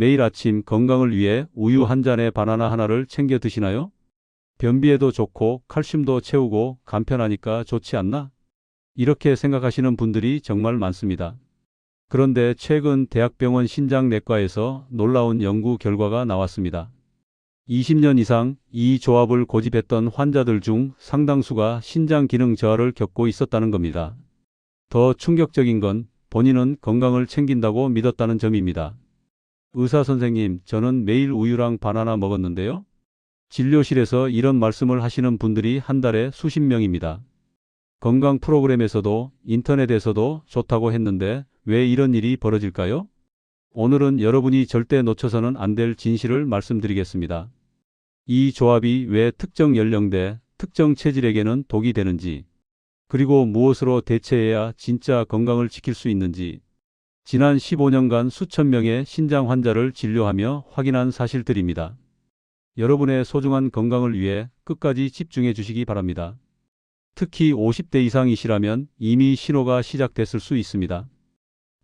매일 아침 건강을 위해 우유 한 잔에 바나나 하나를 챙겨 드시나요? 변비에도 좋고 칼슘도 채우고 간편하니까 좋지 않나? 이렇게 생각하시는 분들이 정말 많습니다. 그런데 최근 대학병원 신장내과에서 놀라운 연구 결과가 나왔습니다. 20년 이상 이 조합을 고집했던 환자들 중 상당수가 신장 기능 저하를 겪고 있었다는 겁니다. 더 충격적인 건 본인은 건강을 챙긴다고 믿었다는 점입니다. 의사 선생님, 저는 매일 우유랑 바나나 먹었는데요. 진료실에서 이런 말씀을 하시는 분들이 한 달에 수십 명입니다. 건강 프로그램에서도 인터넷에서도 좋다고 했는데 왜 이런 일이 벌어질까요? 오늘은 여러분이 절대 놓쳐서는 안 될 진실을 말씀드리겠습니다. 이 조합이 왜 특정 연령대, 특정 체질에게는 독이 되는지, 그리고 무엇으로 대체해야 진짜 건강을 지킬 수 있는지, 지난 15년간 수천 명의 신장 환자를 진료하며 확인한 사실들입니다. 여러분의 소중한 건강을 위해 끝까지 집중해 주시기 바랍니다. 특히 50대 이상이시라면 이미 신호가 시작됐을 수 있습니다.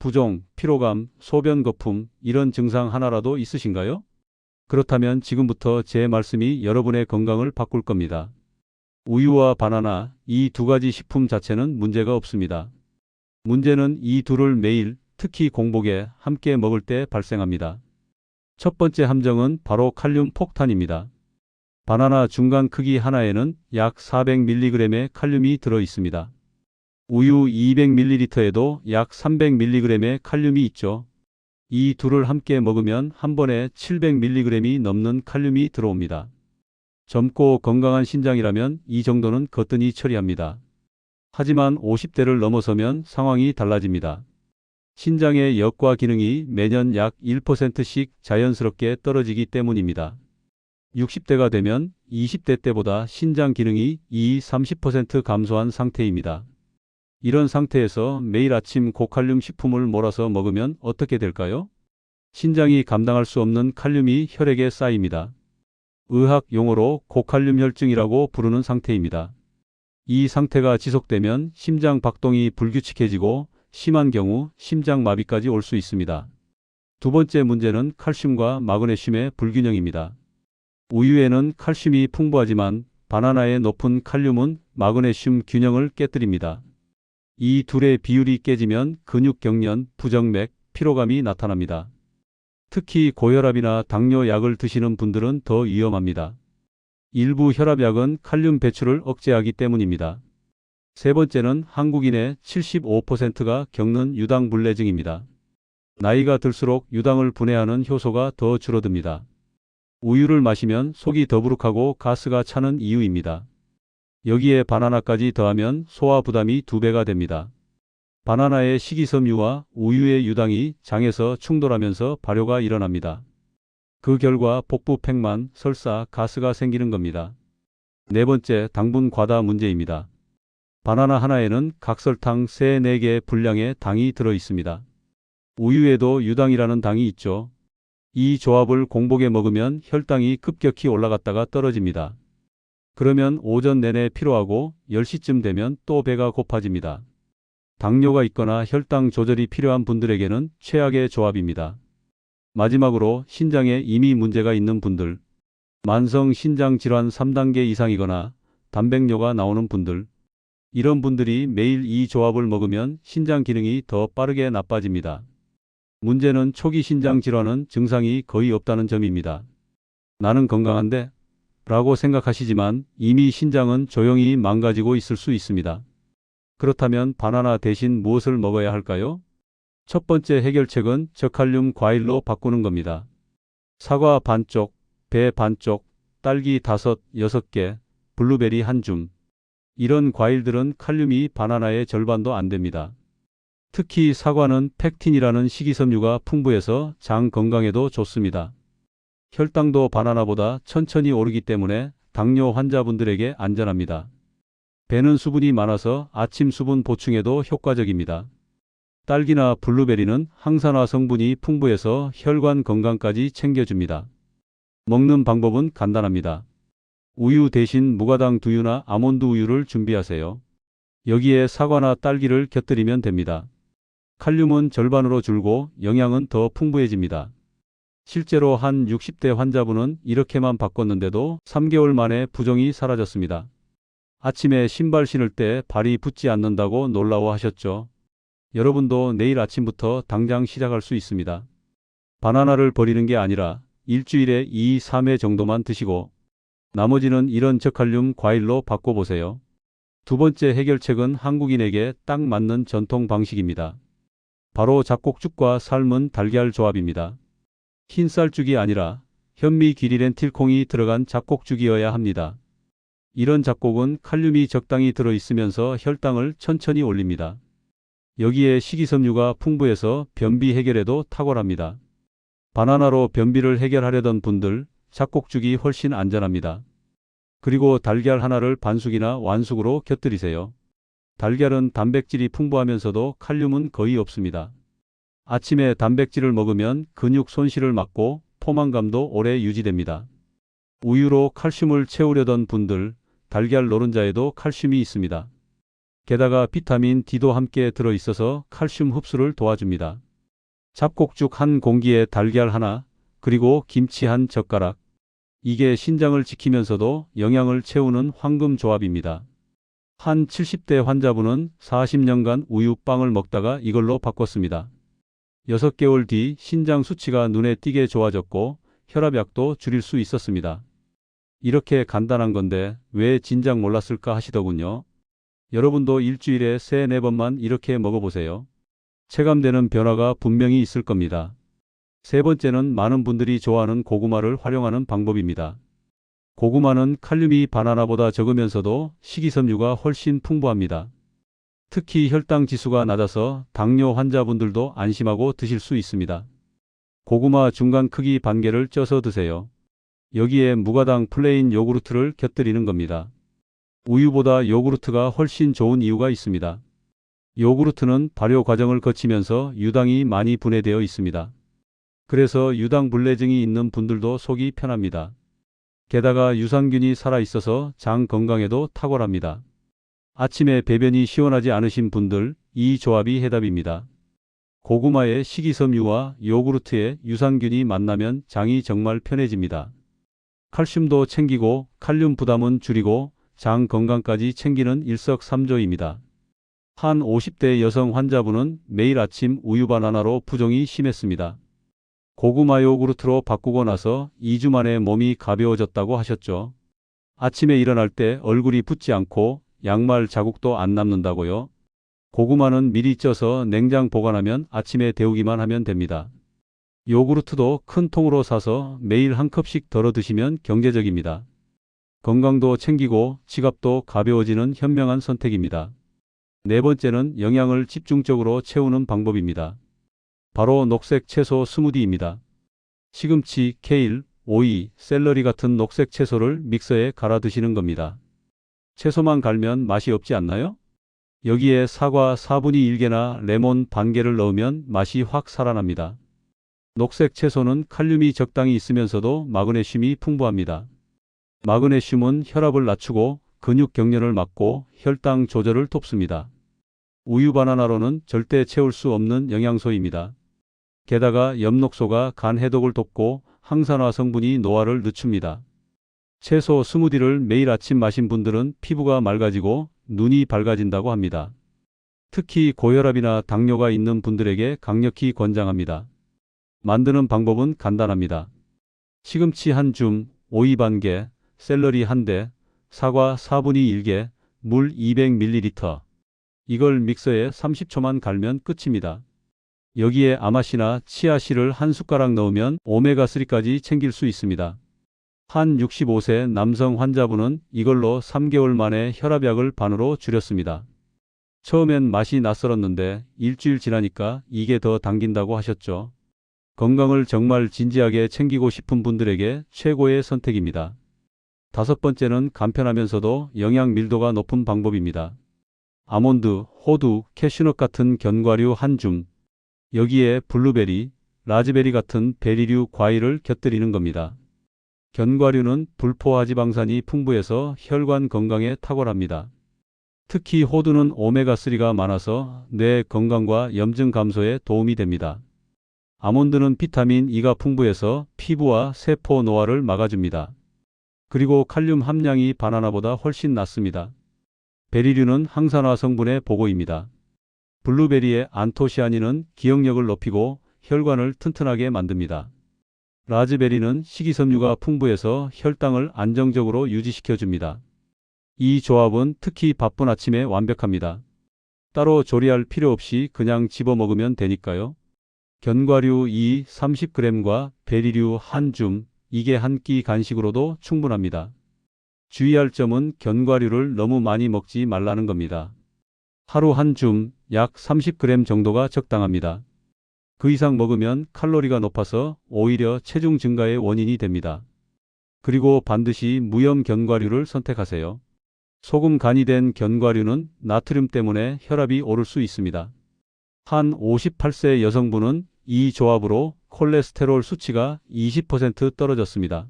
부종, 피로감, 소변 거품, 이런 증상 하나라도 있으신가요? 그렇다면 지금부터 제 말씀이 여러분의 건강을 바꿀 겁니다. 우유와 바나나, 이 두 가지 식품 자체는 문제가 없습니다. 문제는 이 둘을 매일, 특히 공복에 함께 먹을 때 발생합니다. 첫 번째 함정은 바로 칼륨 폭탄입니다. 바나나 중간 크기 하나에는 약 400mg의 칼륨이 들어 있습니다. 우유 200ml에도 약 300mg의 칼륨이 있죠. 이 둘을 함께 먹으면 한 번에 700mg이 넘는 칼륨이 들어옵니다. 젊고 건강한 신장이라면 이 정도는 거뜬히 처리합니다. 하지만 50대를 넘어서면 상황이 달라집니다. 신장의 역과 기능이 매년 약 1%씩 자연스럽게 떨어지기 때문입니다. 60대가 되면 20대 때보다 신장 기능이 30% 감소한 상태입니다. 이런 상태에서 매일 아침 고칼륨 식품을 몰아서 먹으면 어떻게 될까요? 신장이 감당할 수 없는 칼륨이 혈액에 쌓입니다. 의학 용어로 고칼륨 혈증이라고 부르는 상태입니다. 이 상태가 지속되면 심장 박동이 불규칙해지고 심한 경우 심장마비까지 올 수 있습니다. 두 번째 문제는 칼슘과 마그네슘의 불균형입니다. 우유에는 칼슘이 풍부하지만 바나나의 높은 칼륨은 마그네슘 균형을 깨뜨립니다. 이 둘의 비율이 깨지면 근육 경련, 부정맥, 피로감이 나타납니다. 특히 고혈압이나 당뇨 약을 드시는 분들은 더 위험합니다. 일부 혈압약은 칼륨 배출을 억제하기 때문입니다. 세 번째는 한국인의 75%가 겪는 유당불내증입니다. 나이가 들수록 유당을 분해하는 효소가 더 줄어듭니다. 우유를 마시면 속이 더부룩하고 가스가 차는 이유입니다. 여기에 바나나까지 더하면 소화 부담이 2배가 됩니다. 바나나의 식이섬유와 우유의 유당이 장에서 충돌하면서 발효가 일어납니다. 그 결과 복부 팽만, 설사, 가스가 생기는 겁니다. 네 번째, 당분 과다 문제입니다. 바나나 하나에는 각설탕 3, 4개 분량의 당이 들어 있습니다. 우유에도 유당이라는 당이 있죠. 이 조합을 공복에 먹으면 혈당이 급격히 올라갔다가 떨어집니다. 그러면 오전 내내 피로하고 10시쯤 되면 또 배가 고파집니다. 당뇨가 있거나 혈당 조절이 필요한 분들에게는 최악의 조합입니다. 마지막으로 신장에 이미 문제가 있는 분들, 만성 신장 질환 3단계 이상이거나 단백뇨가 나오는 분들, 이런 분들이 매일 이 조합을 먹으면 신장 기능이 더 빠르게 나빠집니다. 문제는 초기 신장 질환은 증상이 거의 없다는 점입니다. 나는 건강한데? 라고 생각하시지만 이미 신장은 조용히 망가지고 있을 수 있습니다. 그렇다면 바나나 대신 무엇을 먹어야 할까요? 첫 번째 해결책은 저칼륨 과일로 바꾸는 겁니다. 사과 반쪽, 배 반쪽, 딸기 5, 6개, 블루베리 1줌. 이런 과일들은 칼륨이 바나나의 절반도 안 됩니다. 특히 사과는 펙틴이라는 식이섬유가 풍부해서 장 건강에도 좋습니다. 혈당도 바나나보다 천천히 오르기 때문에 당뇨 환자분들에게 안전합니다. 배는 수분이 많아서 아침 수분 보충에도 효과적입니다. 딸기나 블루베리는 항산화 성분이 풍부해서 혈관 건강까지 챙겨줍니다. 먹는 방법은 간단합니다. 우유 대신 무가당 두유나 아몬드 우유를 준비하세요. 여기에 사과나 딸기를 곁들이면 됩니다. 칼륨은 절반으로 줄고 영양은 더 풍부해집니다. 실제로 한 60대 환자분은 이렇게만 바꿨는데도 3개월 만에 부종이 사라졌습니다. 아침에 신발 신을 때 발이 붓지 않는다고 놀라워하셨죠? 여러분도 내일 아침부터 당장 시작할 수 있습니다. 바나나를 버리는 게 아니라 일주일에 2, 3회 정도만 드시고 나머지는 이런 저칼륨 과일로 바꿔보세요. 두 번째 해결책은 한국인에게 딱 맞는 전통 방식입니다. 바로 잡곡죽과 삶은 달걀 조합입니다. 흰쌀죽이 아니라 현미귀리렌틸콩이 들어간 잡곡죽이어야 합니다. 이런 잡곡은 칼륨이 적당히 들어있으면서 혈당을 천천히 올립니다. 여기에 식이섬유가 풍부해서 변비 해결에도 탁월합니다. 바나나로 변비를 해결하려던 분들, 잡곡죽이 훨씬 안전합니다. 그리고 달걀 하나를 반숙이나 완숙으로 곁들이세요. 달걀은 단백질이 풍부하면서도 칼륨은 거의 없습니다. 아침에 단백질을 먹으면 근육 손실을 막고 포만감도 오래 유지됩니다. 우유로 칼슘을 채우려던 분들, 달걀 노른자에도 칼슘이 있습니다. 게다가 비타민 D도 함께 들어있어서 칼슘 흡수를 도와줍니다. 잡곡죽 한 공기에 달걀 하나, 그리고 김치 한 젓가락. 이게 신장을 지키면서도 영양을 채우는 황금 조합입니다. 한 70대 환자분은 40년간 우유빵을 먹다가 이걸로 바꿨습니다. 6개월 뒤 신장 수치가 눈에 띄게 좋아졌고 혈압약도 줄일 수 있었습니다. 이렇게 간단한 건데 왜 진작 몰랐을까 하시더군요. 여러분도 일주일에 3, 4번만 이렇게 먹어보세요. 체감되는 변화가 분명히 있을 겁니다. 세 번째는 많은 분들이 좋아하는 고구마를 활용하는 방법입니다. 고구마는 칼륨이 바나나보다 적으면서도 식이섬유가 훨씬 풍부합니다. 특히 혈당 지수가 낮아서 당뇨 환자분들도 안심하고 드실 수 있습니다. 고구마 중간 크기 반 개를 쪄서 드세요. 여기에 무가당 플레인 요구르트를 곁들이는 겁니다. 우유보다 요구르트가 훨씬 좋은 이유가 있습니다. 요구르트는 발효 과정을 거치면서 유당이 많이 분해되어 있습니다. 그래서 유당불내증이 있는 분들도 속이 편합니다. 게다가 유산균이 살아있어서 장 건강에도 탁월합니다. 아침에 배변이 시원하지 않으신 분들, 이 조합이 해답입니다. 고구마의 식이섬유와 요구르트의 유산균이 만나면 장이 정말 편해집니다. 칼슘도 챙기고 칼륨 부담은 줄이고 장 건강까지 챙기는 일석삼조입니다. 한 50대 여성 환자분은 매일 아침 우유 바나나로 부종이 심했습니다. 고구마 요구르트로 바꾸고 나서 2주 만에 몸이 가벼워졌다고 하셨죠. 아침에 일어날 때 얼굴이 붓지 않고 양말 자국도 안 남는다고요. 고구마는 미리 쪄서 냉장 보관하면 아침에 데우기만 하면 됩니다. 요구르트도 큰 통으로 사서 매일 한 컵씩 덜어 드시면 경제적입니다. 건강도 챙기고 지갑도 가벼워지는 현명한 선택입니다. 네 번째는 영양을 집중적으로 채우는 방법입니다. 바로 녹색 채소 스무디입니다. 시금치, 케일, 오이, 샐러리 같은 녹색 채소를 믹서에 갈아 드시는 겁니다. 채소만 갈면 맛이 없지 않나요? 여기에 사과 4분의 1개나 레몬 반 개를 넣으면 맛이 확 살아납니다. 녹색 채소는 칼륨이 적당히 있으면서도 마그네슘이 풍부합니다. 마그네슘은 혈압을 낮추고 근육 경련을 막고 혈당 조절을 돕습니다. 우유 바나나로는 절대 채울 수 없는 영양소입니다. 게다가 엽록소가 간 해독을 돕고 항산화 성분이 노화를 늦춥니다. 채소 스무디를 매일 아침 마신 분들은 피부가 맑아지고 눈이 밝아진다고 합니다. 특히 고혈압이나 당뇨가 있는 분들에게 강력히 권장합니다. 만드는 방법은 간단합니다. 시금치 한 줌, 오이 반 개, 샐러리 한 대, 사과 4분의 1개, 물 200ml. 이걸 믹서에 30초만 갈면 끝입니다. 여기에 아마씨나 치아씨를 한 숟가락 넣으면 오메가3까지 챙길 수 있습니다. 한 65세 남성 환자분은 이걸로 3개월 만에 혈압약을 반으로 줄였습니다. 처음엔 맛이 낯설었는데 일주일 지나니까 이게 더 당긴다고 하셨죠. 건강을 정말 진지하게 챙기고 싶은 분들에게 최고의 선택입니다. 다섯 번째는 간편하면서도 영양 밀도가 높은 방법입니다. 아몬드, 호두, 캐슈넛 같은 견과류 한 줌. 여기에 블루베리, 라즈베리 같은 베리류 과일을 곁들이는 겁니다. 견과류는 불포화지방산이 풍부해서 혈관 건강에 탁월합니다. 특히 호두는 오메가3가 많아서 뇌 건강과 염증 감소에 도움이 됩니다. 아몬드는 비타민 E가 풍부해서 피부와 세포 노화를 막아줍니다. 그리고 칼륨 함량이 바나나보다 훨씬 낮습니다. 베리류는 항산화 성분의 보고입니다. 블루베리의 안토시아닌은 기억력을 높이고 혈관을 튼튼하게 만듭니다. 라즈베리는 식이섬유가 풍부해서 혈당을 안정적으로 유지시켜줍니다. 이 조합은 특히 바쁜 아침에 완벽합니다. 따로 조리할 필요 없이 그냥 집어 먹으면 되니까요. 견과류 30g과 베리류 한 줌, 이게 한 끼 간식으로도 충분합니다. 주의할 점은 견과류를 너무 많이 먹지 말라는 겁니다. 하루 한 줌, 약 30g 정도가 적당합니다. 그 이상 먹으면 칼로리가 높아서 오히려 체중 증가의 원인이 됩니다. 그리고 반드시 무염 견과류를 선택하세요. 소금 간이 된 견과류는 나트륨 때문에 혈압이 오를 수 있습니다. 한 58세 여성분은 이 조합으로 콜레스테롤 수치가 20% 떨어졌습니다.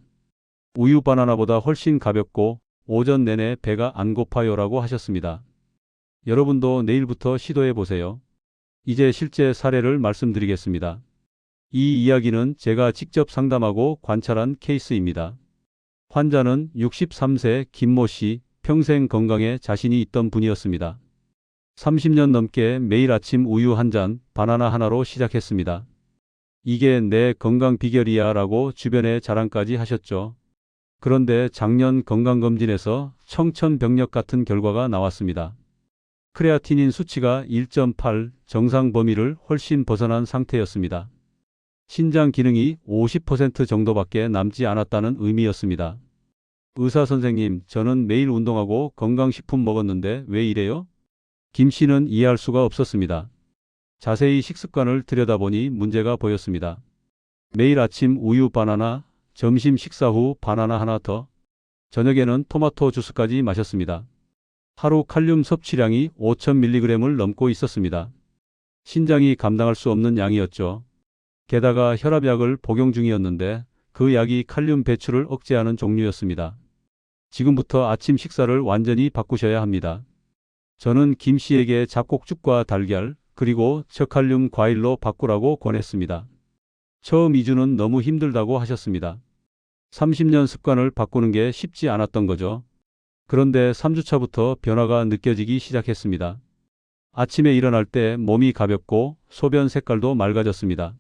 우유 바나나보다 훨씬 가볍고 오전 내내 배가 안 고파요라고 하셨습니다. 여러분도 내일부터 시도해 보세요. 이제 실제 사례를 말씀드리겠습니다. 이 이야기는 제가 직접 상담하고 관찰한 케이스입니다. 환자는 63세 김모 씨, 평생 건강에 자신이 있던 분이었습니다. 30년 넘게 매일 아침 우유 한 잔, 바나나 하나로 시작했습니다. 이게 내 건강 비결이야 라고 주변에 자랑까지 하셨죠. 그런데 작년 건강검진에서 청천벽력 같은 결과가 나왔습니다. 크레아티닌 수치가 1.8, 정상 범위를 훨씬 벗어난 상태였습니다. 신장 기능이 50% 정도밖에 남지 않았다는 의미였습니다. 의사 선생님, 저는 매일 운동하고 건강식품 먹었는데 왜 이래요? 김 씨는 이해할 수가 없었습니다. 자세히 식습관을 들여다보니 문제가 보였습니다. 매일 아침 우유 바나나, 점심 식사 후 바나나 하나 더, 저녁에는 토마토 주스까지 마셨습니다. 하루 칼륨 섭취량이 5000mg을 넘고 있었습니다. 신장이 감당할 수 없는 양이었죠. 게다가 혈압약을 복용 중이었는데 그 약이 칼륨 배출을 억제하는 종류였습니다. 지금부터 아침 식사를 완전히 바꾸셔야 합니다. 저는 김 씨에게 잡곡죽과 달걀, 그리고 저칼륨 과일로 바꾸라고 권했습니다. 처음 2주는 너무 힘들다고 하셨습니다. 30년 습관을 바꾸는 게 쉽지 않았던 거죠. 그런데 3주차부터 변화가 느껴지기 시작했습니다. 아침에 일어날 때 몸이 가볍고 소변 색깔도 맑아졌습니다.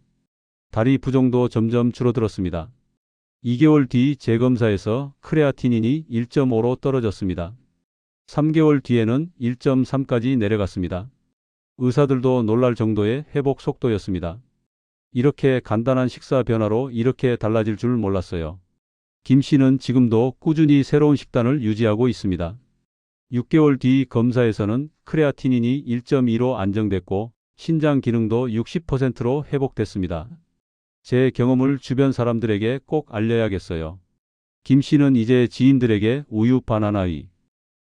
다리 부종도 점점 줄어들었습니다. 2개월 뒤 재검사에서 크레아티닌이 1.5로 떨어졌습니다. 3개월 뒤에는 1.3까지 내려갔습니다. 의사들도 놀랄 정도의 회복 속도였습니다. 이렇게 간단한 식사 변화로 이렇게 달라질 줄 몰랐어요. 김 씨는 지금도 꾸준히 새로운 식단을 유지하고 있습니다. 6개월 뒤 검사에서는 크레아티닌이 1.2로 안정됐고 신장 기능도 60%로 회복됐습니다. 제 경험을 주변 사람들에게 꼭 알려야겠어요. 김 씨는 이제 지인들에게 우유 바나나의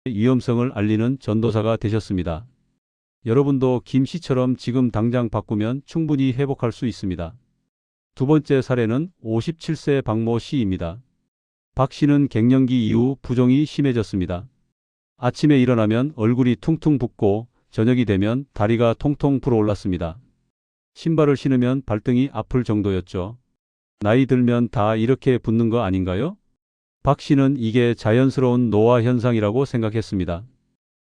위험성을 알리는 전도사가 되셨습니다. 여러분도 김 씨처럼 지금 당장 바꾸면 충분히 회복할 수 있습니다. 두 번째 사례는 57세 박모 씨입니다. 박 씨는 갱년기 이후 부종이 심해졌습니다. 아침에 일어나면 얼굴이 퉁퉁 붓고 저녁이 되면 다리가 통통 불어올랐습니다. 신발을 신으면 발등이 아플 정도였죠. 나이 들면 다 이렇게 붓는 거 아닌가요? 박 씨는 이게 자연스러운 노화 현상이라고 생각했습니다.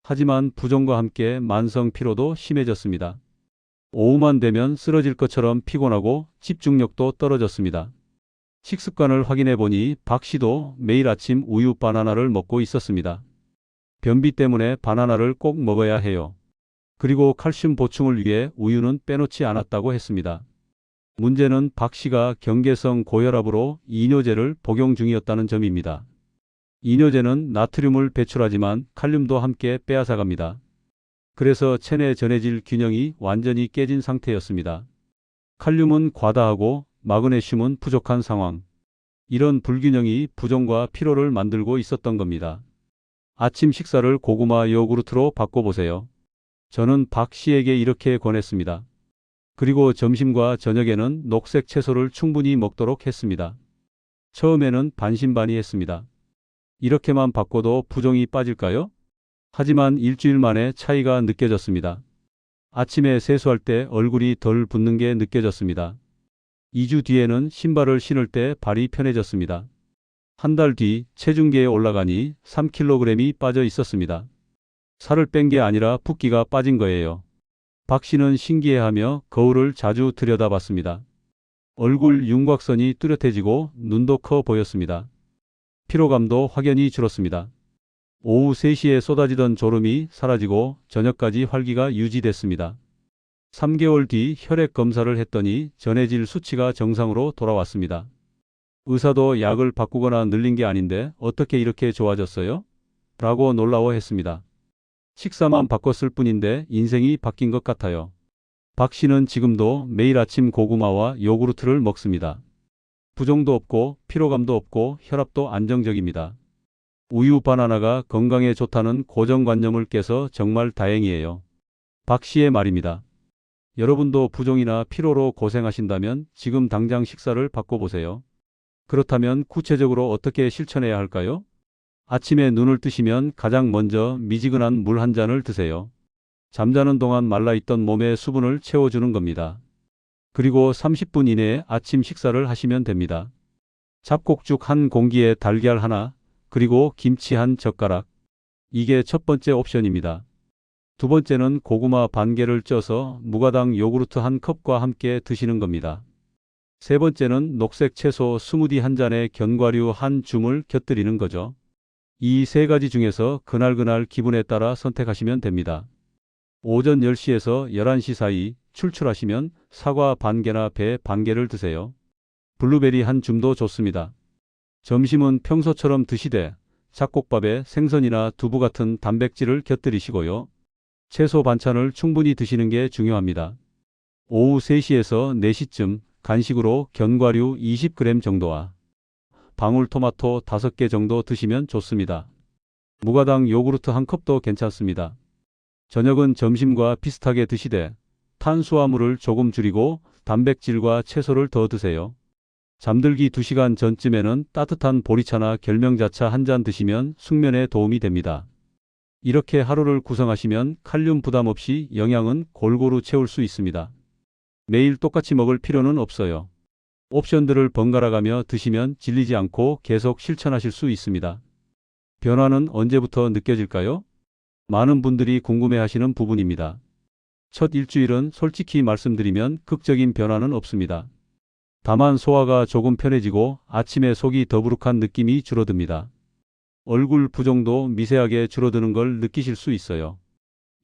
하지만 부종과 함께 만성 피로도 심해졌습니다. 오후만 되면 쓰러질 것처럼 피곤하고 집중력도 떨어졌습니다. 식습관을 확인해 보니 박 씨도 매일 아침 우유 바나나를 먹고 있었습니다. 변비 때문에 바나나를 꼭 먹어야 해요. 그리고 칼슘 보충을 위해 우유는 빼놓지 않았다고 했습니다. 문제는 박 씨가 경계성 고혈압으로 이뇨제를 복용 중이었다는 점입니다. 이뇨제는 나트륨을 배출하지만 칼륨도 함께 빼앗아갑니다. 그래서 체내 전해질 균형이 완전히 깨진 상태였습니다. 칼륨은 과다하고 마그네슘은 부족한 상황. 이런 불균형이 부종과 피로를 만들고 있었던 겁니다. 아침 식사를 고구마 요구르트로 바꿔보세요. 저는 박 씨에게 이렇게 권했습니다. 그리고 점심과 저녁에는 녹색 채소를 충분히 먹도록 했습니다. 처음에는 반신반의했습니다. 이렇게만 바꿔도 부종이 빠질까요? 하지만 일주일 만에 차이가 느껴졌습니다. 아침에 세수할 때 얼굴이 덜 붓는 게 느껴졌습니다. 2주 뒤에는 신발을 신을 때 발이 편해졌습니다. 한 달 뒤 체중계에 올라가니 3kg이 빠져 있었습니다. 살을 뺀 게 아니라 붓기가 빠진 거예요. 박 씨는 신기해하며 거울을 자주 들여다봤습니다. 얼굴 윤곽선이 뚜렷해지고 눈도 커 보였습니다. 피로감도 확연히 줄었습니다. 오후 3시에 쏟아지던 졸음이 사라지고 저녁까지 활기가 유지됐습니다. 3개월 뒤 혈액 검사를 했더니 전해질 수치가 정상으로 돌아왔습니다. 의사도 약을 바꾸거나 늘린 게 아닌데 어떻게 이렇게 좋아졌어요? 라고 놀라워했습니다. 식사만 바꿨을 뿐인데 인생이 바뀐 것 같아요. 박 씨는 지금도 매일 아침 고구마와 요구르트를 먹습니다. 부종도 없고 피로감도 없고 혈압도 안정적입니다. 우유 바나나가 건강에 좋다는 고정관념을 깨서 정말 다행이에요. 박 씨의 말입니다. 여러분도 부종이나 피로로 고생하신다면 지금 당장 식사를 바꿔보세요. 그렇다면 구체적으로 어떻게 실천해야 할까요? 아침에 눈을 뜨시면 가장 먼저 미지근한 물 한 잔을 드세요. 잠자는 동안 말라있던 몸에 수분을 채워주는 겁니다. 그리고 30분 이내에 아침 식사를 하시면 됩니다. 잡곡죽 한 공기에 달걀 하나, 그리고 김치 한 젓가락. 이게 첫 번째 옵션입니다. 두 번째는 고구마 반 개를 쪄서 무가당 요구르트 한 컵과 함께 드시는 겁니다. 세 번째는 녹색 채소 스무디 한 잔에 견과류 한 줌을 곁들이는 거죠. 이 세 가지 중에서 그날 기분에 따라 선택하시면 됩니다. 오전 10시에서 11시 사이 출출하시면 사과 반 개나 배 반 개를 드세요. 블루베리 한 줌도 좋습니다. 점심은 평소처럼 드시되 잡곡밥에 생선이나 두부 같은 단백질을 곁들이시고요. 채소 반찬을 충분히 드시는 게 중요합니다. 오후 3시에서 4시쯤 간식으로 견과류 20g 정도와 방울토마토 5개 정도 드시면 좋습니다. 무가당 요구르트 한 컵도 괜찮습니다. 저녁은 점심과 비슷하게 드시되 탄수화물을 조금 줄이고 단백질과 채소를 더 드세요. 잠들기 2시간 전쯤에는 따뜻한 보리차나 결명자차 한 잔 드시면 숙면에 도움이 됩니다. 이렇게 하루를 구성하시면 칼륨 부담 없이 영양은 골고루 채울 수 있습니다. 매일 똑같이 먹을 필요는 없어요. 옵션들을 번갈아가며 드시면 질리지 않고 계속 실천하실 수 있습니다. 변화는 언제부터 느껴질까요? 많은 분들이 궁금해하시는 부분입니다. 첫 일주일은 솔직히 말씀드리면 극적인 변화는 없습니다. 다만 소화가 조금 편해지고 아침에 속이 더부룩한 느낌이 줄어듭니다. 얼굴 부종도 미세하게 줄어드는 걸 느끼실 수 있어요.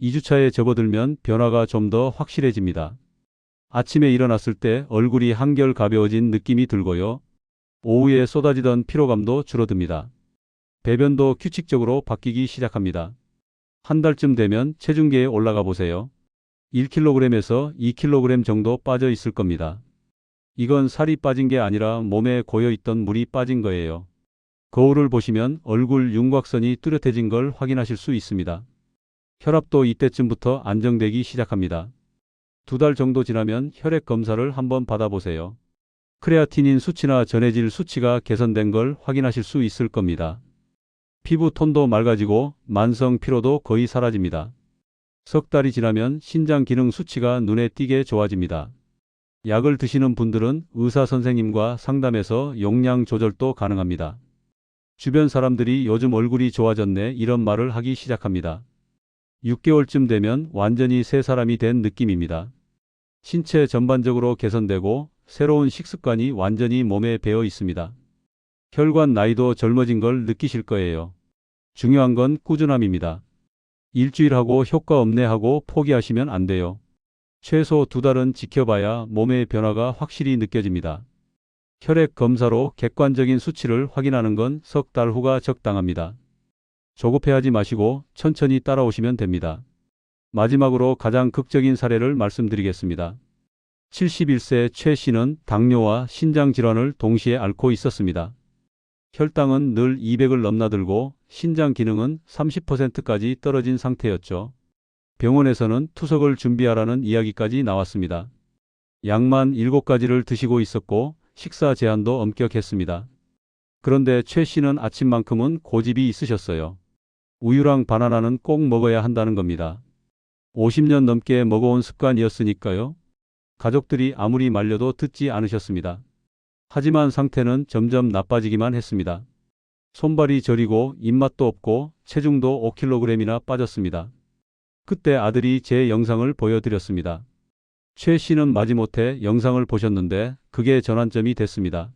2주차에 접어들면 변화가 좀 더 확실해집니다. 아침에 일어났을 때 얼굴이 한결 가벼워진 느낌이 들고요. 오후에 쏟아지던 피로감도 줄어듭니다. 배변도 규칙적으로 바뀌기 시작합니다. 한 달쯤 되면 체중계에 올라가 보세요. 1kg에서 2kg 정도 빠져 있을 겁니다. 이건 살이 빠진 게 아니라 몸에 고여있던 물이 빠진 거예요. 거울을 보시면 얼굴 윤곽선이 뚜렷해진 걸 확인하실 수 있습니다. 혈압도 이때쯤부터 안정되기 시작합니다. 2달 정도 지나면 혈액 검사를 한번 받아보세요. 크레아티닌 수치나 전해질 수치가 개선된 걸 확인하실 수 있을 겁니다. 피부 톤도 맑아지고 만성 피로도 거의 사라집니다. 석 달이 지나면 신장 기능 수치가 눈에 띄게 좋아집니다. 약을 드시는 분들은 의사 선생님과 상담해서 용량 조절도 가능합니다. 주변 사람들이 요즘 얼굴이 좋아졌네 이런 말을 하기 시작합니다. 6개월쯤 되면 완전히 새 사람이 된 느낌입니다. 신체 전반적으로 개선되고 새로운 식습관이 완전히 몸에 배어 있습니다. 혈관 나이도 젊어진 걸 느끼실 거예요. 중요한 건 꾸준함입니다. 일주일 하고 효과 없네 하고 포기하시면 안 돼요. 최소 2달은 지켜봐야 몸의 변화가 확실히 느껴집니다. 혈액 검사로 객관적인 수치를 확인하는 건 석 달 후가 적당합니다. 조급해하지 마시고 천천히 따라오시면 됩니다. 마지막으로 가장 극적인 사례를 말씀드리겠습니다. 71세 최 씨는 당뇨와 신장 질환을 동시에 앓고 있었습니다. 혈당은 늘 200을 넘나들고 신장 기능은 30%까지 떨어진 상태였죠. 병원에서는 투석을 준비하라는 이야기까지 나왔습니다. 약만 7가지를 드시고 있었고 식사 제한도 엄격했습니다. 그런데 최 씨는 아침만큼은 고집이 있으셨어요. 우유랑 바나나는 꼭 먹어야 한다는 겁니다. 50년 넘게 먹어온 습관이었으니까요. 가족들이 아무리 말려도 듣지 않으셨습니다. 하지만 상태는 점점 나빠지기만 했습니다. 손발이 저리고 입맛도 없고 체중도 5kg이나 빠졌습니다. 그때 아들이 제 영상을 보여드렸습니다. 최 씨는 마지못해 영상을 보셨는데 그게 전환점이 됐습니다.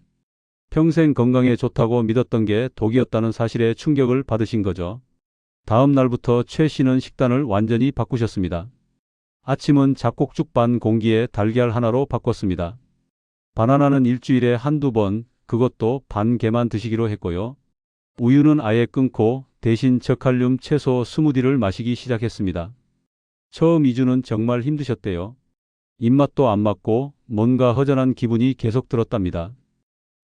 평생 건강에 좋다고 믿었던 게 독이었다는 사실에 충격을 받으신 거죠. 다음 날부터 최 씨는 식단을 완전히 바꾸셨습니다. 아침은 잡곡죽 반 공기에 달걀 하나로 바꿨습니다. 바나나는 일주일에 한두 번, 그것도 반 개만 드시기로 했고요. 우유는 아예 끊고 대신 저칼륨 채소 스무디를 마시기 시작했습니다. 처음 2주는 정말 힘드셨대요. 입맛도 안 맞고 뭔가 허전한 기분이 계속 들었답니다.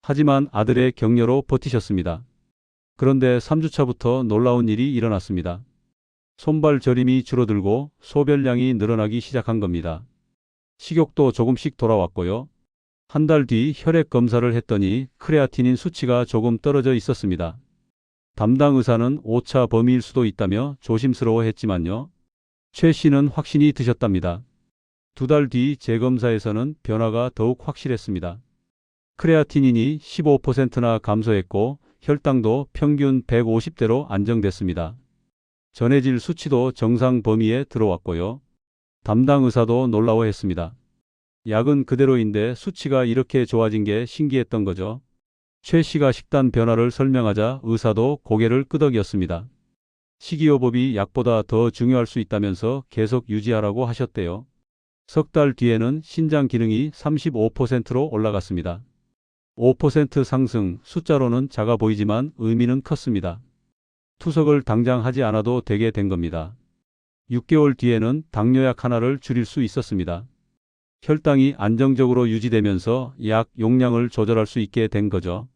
하지만 아들의 격려로 버티셨습니다. 그런데 3주차부터 놀라운 일이 일어났습니다. 손발 저림이 줄어들고 소변량이 늘어나기 시작한 겁니다. 식욕도 조금씩 돌아왔고요. 한 달 뒤 혈액 검사를 했더니 크레아티닌 수치가 조금 떨어져 있었습니다. 담당 의사는 오차 범위일 수도 있다며 조심스러워했지만요. 최 씨는 확신이 드셨답니다. 2달 뒤 재검사에서는 변화가 더욱 확실했습니다. 크레아티닌이 15%나 감소했고 혈당도 평균 150대로 안정됐습니다. 전해질 수치도 정상 범위에 들어왔고요. 담당 의사도 놀라워했습니다. 약은 그대로인데 수치가 이렇게 좋아진 게 신기했던 거죠. 최 씨가 식단 변화를 설명하자 의사도 고개를 끄덕였습니다. 식이요법이 약보다 더 중요할 수 있다면서 계속 유지하라고 하셨대요. 석 달 뒤에는 신장 기능이 35%로 올라갔습니다. 5% 상승, 숫자로는 작아 보이지만 의미는 컸습니다. 투석을 당장 하지 않아도 되게 된 겁니다. 6개월 뒤에는 당뇨약 하나를 줄일 수 있었습니다. 혈당이 안정적으로 유지되면서 약 용량을 조절할 수 있게 된 거죠.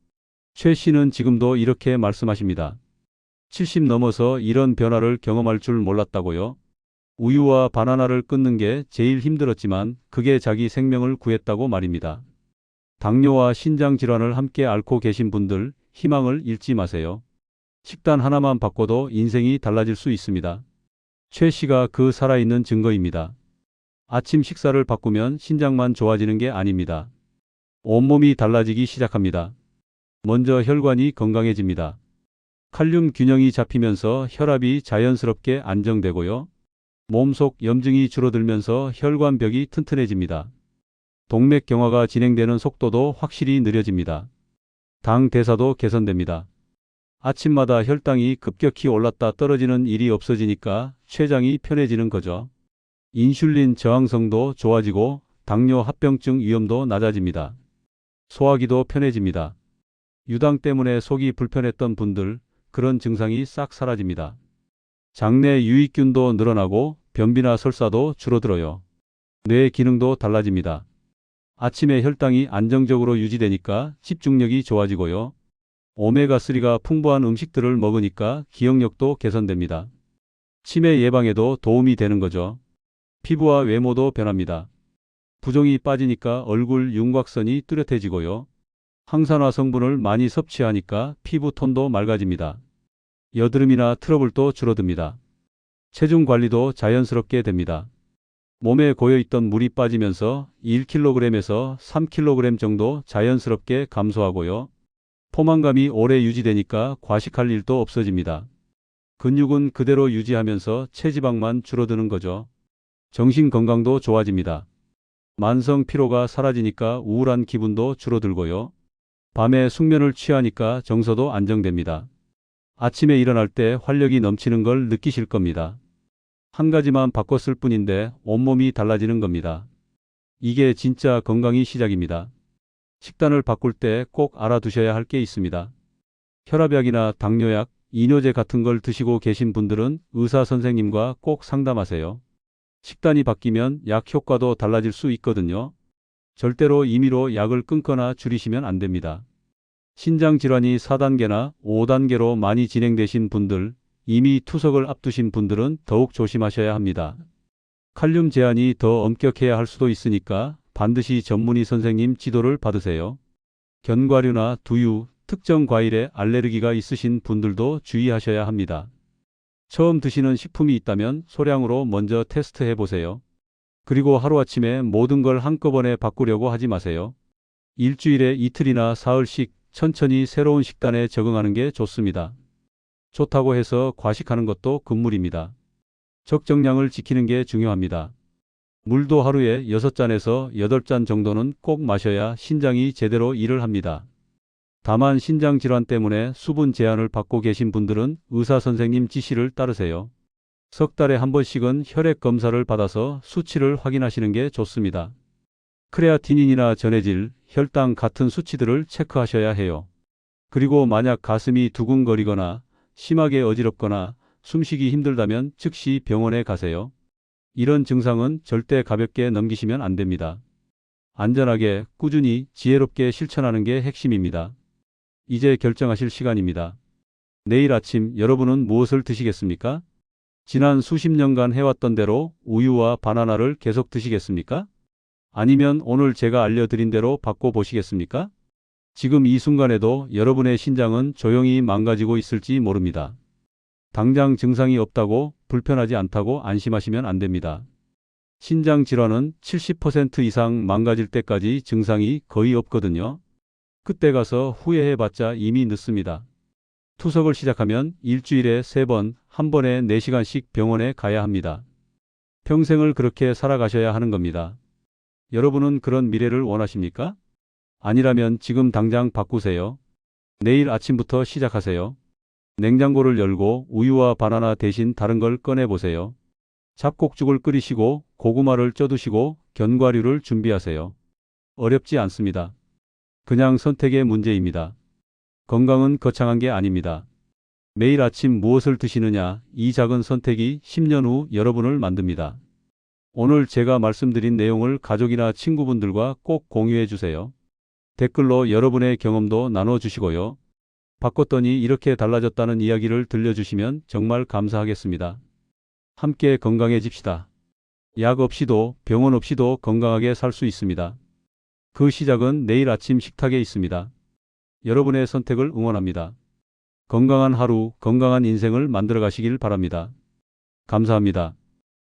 최 씨는 지금도 이렇게 말씀하십니다. 70 넘어서 이런 변화를 경험할 줄 몰랐다고요. 우유와 바나나를 끊는 게 제일 힘들었지만 그게 자기 생명을 구했다고 말입니다. 당뇨와 신장 질환을 함께 앓고 계신 분들 희망을 잃지 마세요. 식단 하나만 바꿔도 인생이 달라질 수 있습니다. 최 씨가 그 살아있는 증거입니다. 아침 식사를 바꾸면 신장만 좋아지는 게 아닙니다. 온몸이 달라지기 시작합니다. 먼저 혈관이 건강해집니다. 칼륨 균형이 잡히면서 혈압이 자연스럽게 안정되고요. 몸속 염증이 줄어들면서 혈관벽이 튼튼해집니다. 동맥 경화가 진행되는 속도도 확실히 느려집니다. 당 대사도 개선됩니다. 아침마다 혈당이 급격히 올랐다 떨어지는 일이 없어지니까 췌장이 편해지는 거죠. 인슐린 저항성도 좋아지고 당뇨 합병증 위험도 낮아집니다. 소화기도 편해집니다. 유당 때문에 속이 불편했던 분들, 그런 증상이 싹 사라집니다. 장내 유익균도 늘어나고 변비나 설사도 줄어들어요. 뇌 기능도 달라집니다. 아침에 혈당이 안정적으로 유지되니까 집중력이 좋아지고요. 오메가3가 풍부한 음식들을 먹으니까 기억력도 개선됩니다. 치매 예방에도 도움이 되는 거죠. 피부와 외모도 변합니다. 부종이 빠지니까 얼굴 윤곽선이 뚜렷해지고요. 항산화 성분을 많이 섭취하니까 피부톤도 맑아집니다. 여드름이나 트러블도 줄어듭니다. 체중 관리도 자연스럽게 됩니다. 몸에 고여있던 물이 빠지면서 1kg에서 3kg 정도 자연스럽게 감소하고요. 포만감이 오래 유지되니까 과식할 일도 없어집니다. 근육은 그대로 유지하면서 체지방만 줄어드는 거죠. 정신 건강도 좋아집니다. 만성 피로가 사라지니까 우울한 기분도 줄어들고요. 밤에 숙면을 취하니까 정서도 안정됩니다. 아침에 일어날 때 활력이 넘치는 걸 느끼실 겁니다. 한 가지만 바꿨을 뿐인데 온몸이 달라지는 겁니다. 이게 진짜 건강이 시작입니다. 식단을 바꿀 때 꼭 알아두셔야 할 게 있습니다. 혈압약이나 당뇨약, 이뇨제 같은 걸 드시고 계신 분들은 의사 선생님과 꼭 상담하세요. 식단이 바뀌면 약 효과도 달라질 수 있거든요. 절대로 임의로 약을 끊거나 줄이시면 안 됩니다. 신장 질환이 4단계나 5단계로 많이 진행되신 분들, 이미 투석을 앞두신 분들은 더욱 조심하셔야 합니다. 칼륨 제한이 더 엄격해야 할 수도 있으니까 반드시 전문의 선생님 지도를 받으세요. 견과류나 두유, 특정 과일에 알레르기가 있으신 분들도 주의하셔야 합니다. 처음 드시는 식품이 있다면 소량으로 먼저 테스트해 보세요. 그리고 하루아침에 모든 걸 한꺼번에 바꾸려고 하지 마세요. 일주일에 이틀이나 사흘씩 천천히 새로운 식단에 적응하는 게 좋습니다. 좋다고 해서 과식하는 것도 금물입니다. 적정량을 지키는 게 중요합니다. 물도 하루에 6잔에서 8잔 정도는 꼭 마셔야 신장이 제대로 일을 합니다. 다만 신장 질환 때문에 수분 제한을 받고 계신 분들은 의사 선생님 지시를 따르세요. 석 달에 한 번씩은 혈액 검사를 받아서 수치를 확인하시는 게 좋습니다. 크레아티닌이나 전해질, 혈당 같은 수치들을 체크하셔야 해요. 그리고 만약 가슴이 두근거리거나 심하게 어지럽거나 숨쉬기 힘들다면 즉시 병원에 가세요. 이런 증상은 절대 가볍게 넘기시면 안 됩니다. 안전하게, 꾸준히, 지혜롭게 실천하는 게 핵심입니다. 이제 결정하실 시간입니다. 내일 아침 여러분은 무엇을 드시겠습니까? 지난 수십 년간 해왔던 대로 우유와 바나나를 계속 드시겠습니까? 아니면 오늘 제가 알려드린 대로 바꿔보시겠습니까? 지금 이 순간에도 여러분의 신장은 조용히 망가지고 있을지 모릅니다. 당장 증상이 없다고, 불편하지 않다고 안심하시면 안 됩니다. 신장 질환은 70% 이상 망가질 때까지 증상이 거의 없거든요. 그때 가서 후회해봤자 이미 늦습니다. 투석을 시작하면 일주일에 3번, 한 번에 4시간씩 병원에 가야 합니다. 평생을 그렇게 살아가셔야 하는 겁니다. 여러분은 그런 미래를 원하십니까? 아니라면 지금 당장 바꾸세요. 내일 아침부터 시작하세요. 냉장고를 열고 우유와 바나나 대신 다른 걸 꺼내보세요. 잡곡죽을 끓이시고 고구마를 쪄두시고 견과류를 준비하세요. 어렵지 않습니다. 그냥 선택의 문제입니다. 건강은 거창한 게 아닙니다. 매일 아침 무엇을 드시느냐, 이 작은 선택이 10년 후 여러분을 만듭니다. 오늘 제가 말씀드린 내용을 가족이나 친구분들과 꼭 공유해 주세요. 댓글로 여러분의 경험도 나눠주시고요. 바꿨더니 이렇게 달라졌다는 이야기를 들려주시면 정말 감사하겠습니다. 함께 건강해집시다. 약 없이도 병원 없이도 건강하게 살 수 있습니다. 그 시작은 내일 아침 식탁에 있습니다. 여러분의 선택을 응원합니다. 건강한 하루, 건강한 인생을 만들어 가시길 바랍니다. 감사합니다.